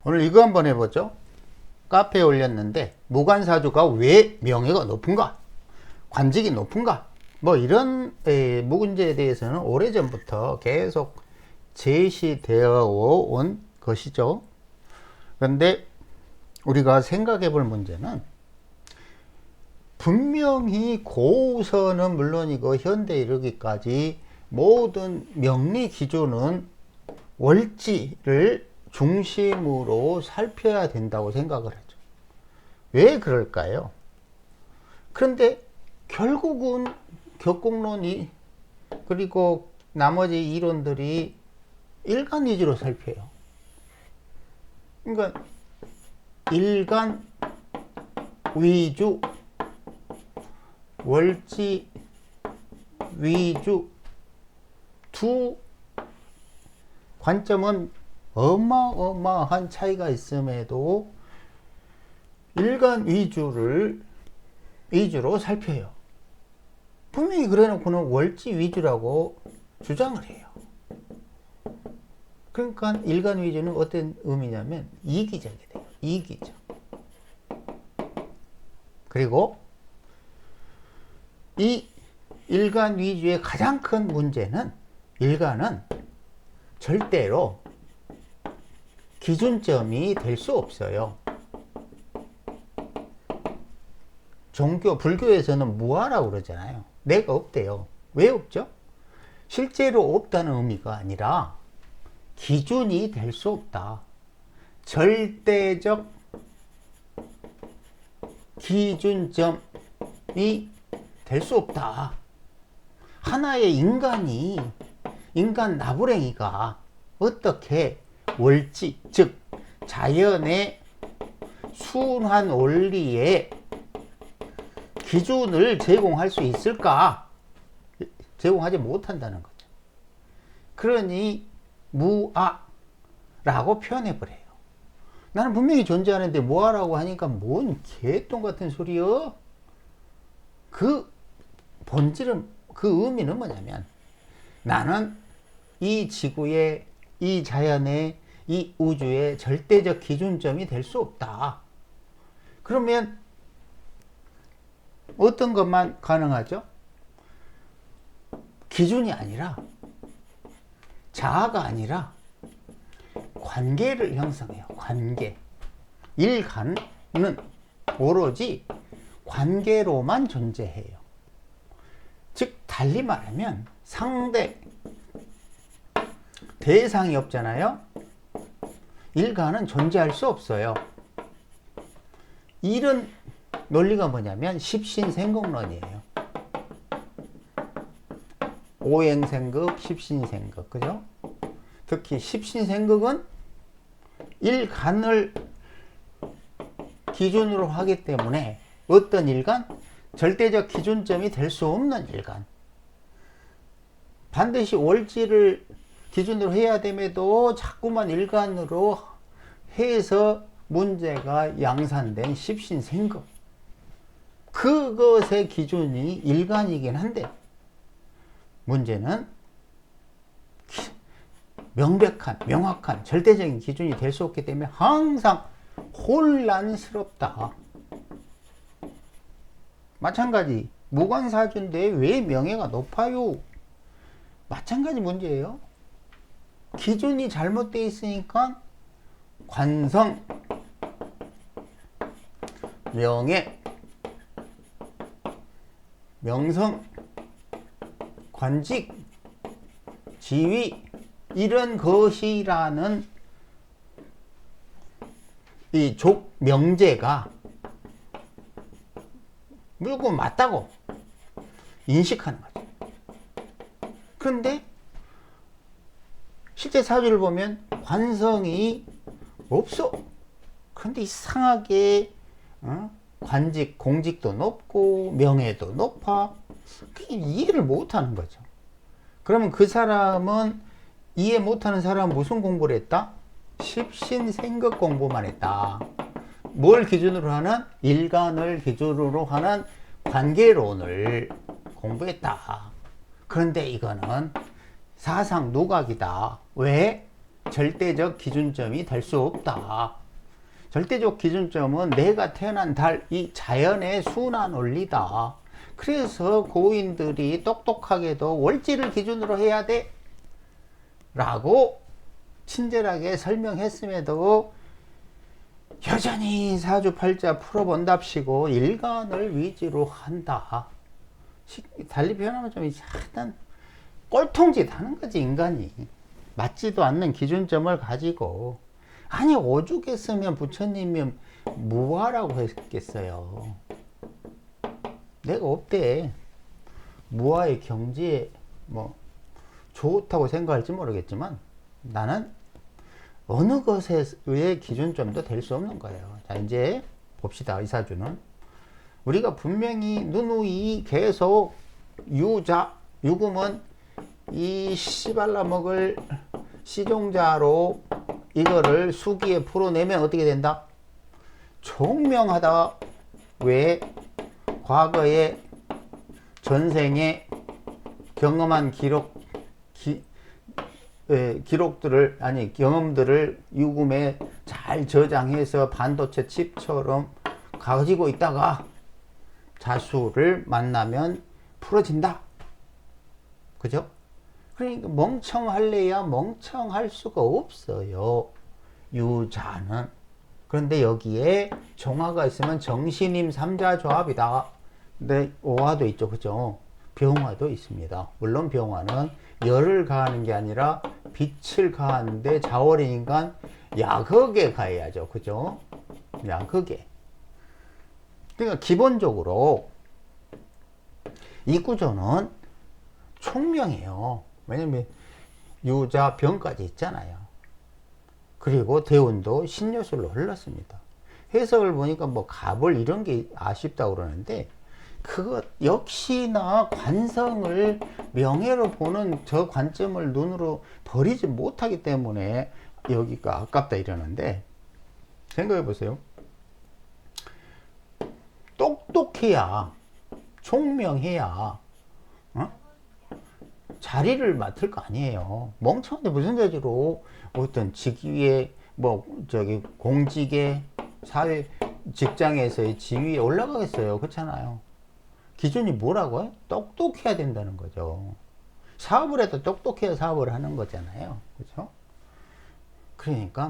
오늘 이거 한번 해보죠. 카페에 올렸는데 무관사주가 왜 명예가 높은가? 관직이 높은가? 뭐 이런 문제에 대해서는 오래전부터 계속 제시되어 온 것이죠. 그런데 우리가 생각해 볼 문제는 분명히 고우선은 물론이고 현대에 이르기까지 모든 명리 기준은 월지를 중심으로 살펴야 된다고 생각을 하죠. 왜 그럴까요? 그런데 결국은 격공론이 그리고 나머지 이론들이 일간 위주로 살펴요. 그러니까 일간 위주, 월지 위주 두 관점은 어마어마한 차이가 있음에도 일간 위주로 살펴요. 분명히 그래놓고는 월지 위주라고 주장을 해요. 그러니까 일간 위주는 어떤 의미냐면 이기적이 돼요. 이기적. 그리고 이 일간 위주의 가장 큰 문제는 일간은 절대로 기준점이 될 수 없어요. 종교, 불교에서는 무아라고 그러잖아요. 내가 없대요. 왜 없죠? 실제로 없다는 의미가 아니라 기준이 될 수 없다. 절대적 기준점이 될 수 없다. 하나의 인간 나부랭이가 어떻게 월지, 즉 자연의 순환 원리에 기준을 제공할 수 있을까? 제공하지 못한다는 거죠. 그러니 무아라고 표현해버려요. 나는 분명히 존재하는데 무아라고 하니까 뭔 개똥 같은 소리여? 그 본질은, 그 의미는 뭐냐면 나는 이 지구의, 이 자연의, 이 우주의 절대적 기준점이 될 수 없다. 그러면 어떤 것만 가능하죠? 기준이 아니라, 자아가 아니라 관계를 형성해요. 관계. 일간은 오로지 관계로만 존재해요. 즉 달리 말하면 상대, 대상이 없잖아요. 일간은 존재할 수 없어요. 이런 논리가 뭐냐면 십신생극론이에요. 오행생극, 십신생극, 그죠? 특히 십신생극은 일간을 기준으로 하기 때문에 어떤 일간? 절대적 기준점이 될 수 없는 일간. 반드시 월지를 기준으로 해야 됨에도 자꾸만 일간으로 해서 문제가 양산된 십신생극. 그것의 기준이 일간이긴 한데 문제는 명백한, 명확한, 절대적인 기준이 될 수 없기 때문에 항상 혼란스럽다. 마찬가지 무관사주인데 왜 명예가 높아요? 마찬가지 문제예요. 기준이 잘못되어 있으니까 관성, 명예, 명성, 관직, 지위 이런 것이라는 이 명제가 무조건 맞다고 인식하는 거죠. 그런데 실제 사주를 보면 관성이 없어. 그런데 이상하게 관직, 공직도 높고 명예도 높아. 이해를 못하는 거죠. 그러면 그 사람은, 이해 못하는 사람은 무슨 공부를 했다? 십신생극 공부만 했다. 뭘 기준으로 하는? 일간을 기준으로 하는 관계론을 공부했다. 그런데 이거는 사상 누각이다. 왜? 절대적 기준점이 될 수 없다. 절대적 기준점은 내가 태어난 달, 이 자연의 순환 원리다. 그래서 고인들이 똑똑하게도 월지를 기준으로 해야 돼 라고 친절하게 설명했음에도 여전히 사주팔자 풀어본답시고 일간을 위주로 한다. 달리 표현하면 좀 약간 꼴통짓 하는 거지, 인간이. 맞지도 않는 기준점을 가지고. 아니, 오죽했으면 부처님이 무화라고 했겠어요. 내가 없대. 무화의 경지에 뭐 좋다고 생각할지 모르겠지만 나는 어느 것의 기준점도 될 수 없는 거예요. 자, 이제 봅시다. 이 사주는 우리가 분명히 누누이 계속 유자, 유금은 이 씨발라 먹을 시종자로 이거를 수기에 풀어내면 어떻게 된다? 총명하다. 왜? 과거의 전생에 경험한 기록들을, 아니, 경험들을 유금에 잘 저장해서 반도체 칩처럼 가지고 있다가 자수를 만나면 풀어진다. 그죠? 그러니까 멍청할래야 멍청할 수가 없어요. 유자는. 그런데 여기에 정화가 있으면 정신임 삼자조합이다. 근데 오화도 있죠. 그죠? 병화도 있습니다. 물론 병화는 열을 가하는 게 아니라 빛을 가하는데 자월인 인간 야극에 가해야죠. 그죠? 야극에. 그러니까 기본적으로 이 구조는 총명해요. 왜냐면 유자 병까지 있잖아요. 그리고 대운도 신요술로 흘렀습니다. 해석을 보니까 뭐 갑을 이런 게 아쉽다고 그러는데 그것 역시나 관성을 명예로 보는 저 관점을 눈으로 버리지 못하기 때문에 여기가 아깝다 이러는데, 생각해 보세요. 똑똑해야, 총명해야 자리를 맡을 거 아니에요. 멍청한데 무슨 자지로 어떤 직위에 뭐 저기 공직에 사회 직장에서의 지위에 올라가겠어요. 그렇잖아요. 기준이 뭐라고요? 똑똑해야 된다는 거죠. 사업을 해도 똑똑해야 사업을 하는 거잖아요. 그렇죠? 그러니까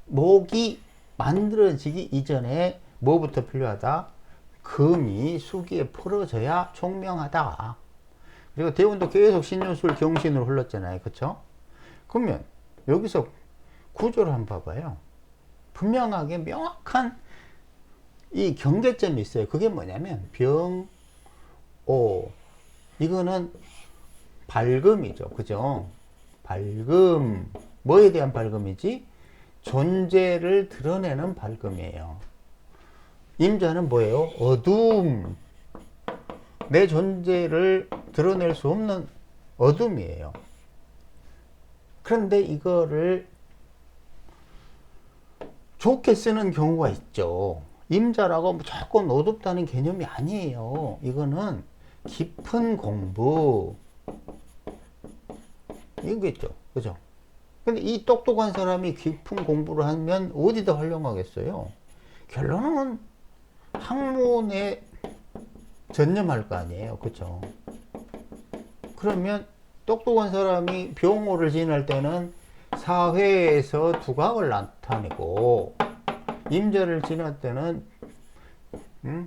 목이 만들어지기 이전에 뭐부터 필요하다? 금이 수기에 풀어져야 총명하다. 그리고 대운도 계속 신유술 경신으로 흘렀잖아요. 그쵸? 그러면 여기서 구조를 한번 봐봐요. 분명하게 명확한 이 경계점이 있어요. 그게 뭐냐면 병오, 이거는 밝음이죠. 그죠? 밝음. 뭐에 대한 밝음이지? 존재를 드러내는 밝음이에요. 임자는 뭐예요? 어둠. 내 존재를 드러낼 수 없는 어둠이에요. 그런데 이거를 좋게 쓰는 경우가 있죠. 임자라고 무조건 어둡다는 개념이 아니에요. 이거는 깊은 공부. 이거겠죠. 그죠? 근데 이 똑똑한 사람이 깊은 공부를 하면 어디다 활용하겠어요? 결론은 학문에 전념할 거 아니에요. 그죠? 그러면 똑똑한 사람이 병호를 지낼 때는 사회에서 두각을 나타내고, 임자를 지낼 때는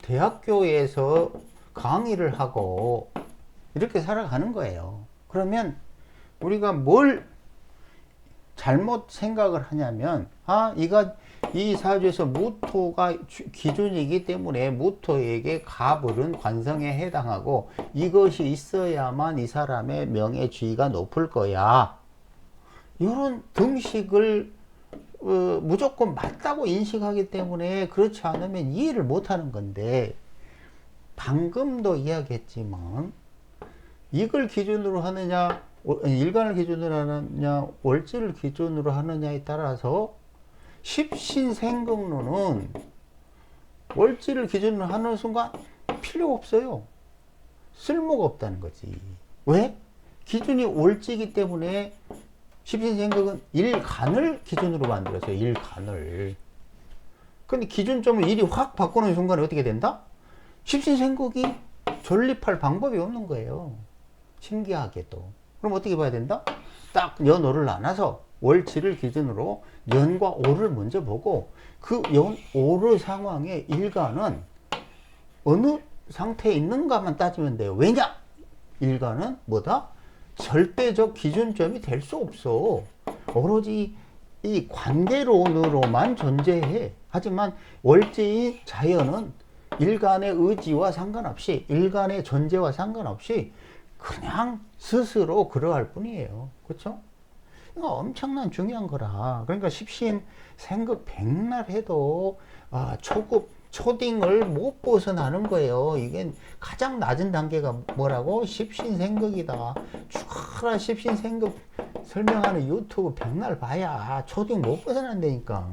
대학교에서 강의를 하고 이렇게 살아가는 거예요. 그러면 우리가 뭘 잘못 생각을 하냐면, 이 사주에서 무토가 기준이기 때문에 무토에게 갑을은 관성에 해당하고 이것이 있어야만 이 사람의 명예주의가 높을 거야. 이런 등식을 무조건 맞다고 인식하기 때문에 그렇지 않으면 이해를 못하는 건데, 방금도 이야기했지만 이걸 기준으로 하느냐, 일간을 기준으로 하느냐, 월지를 기준으로 하느냐에 따라서 십신생극론은 월지를 기준으로 하는 순간 필요 없어요. 쓸모가 없다는 거지. 왜? 기준이 월지이기 때문에 십신생극은 일간을 기준으로 만들었어요. 일간을. 근데 기준점을 일이 확 바꾸는 순간에 어떻게 된다? 십신생극이 존립할 방법이 없는 거예요. 신기하게도. 그럼 어떻게 봐야 된다? 딱 연오를 나눠서 월치를 기준으로 연과 오를 먼저 보고 그 연오의 상황의 일간은 어느 상태에 있는가만 따지면 돼요. 왜냐? 일간은 뭐다? 절대적 기준점이 될 수 없어. 오로지 이 관계론으로만 존재해. 하지만 월지의 자연은 일간의 의지와 상관없이, 일간의 존재와 상관없이 그냥 스스로 그러할 뿐이에요. 그렇죠? 이거 엄청난 중요한 거라. 그러니까 십신 생극 백날 해도 초급 초딩을 못 벗어나는 거예요. 이게 가장 낮은 단계가 뭐라고? 십신생극이다. 죽어라 십신생극 설명하는 유튜브 백날 봐야 초딩 못 벗어난다니까.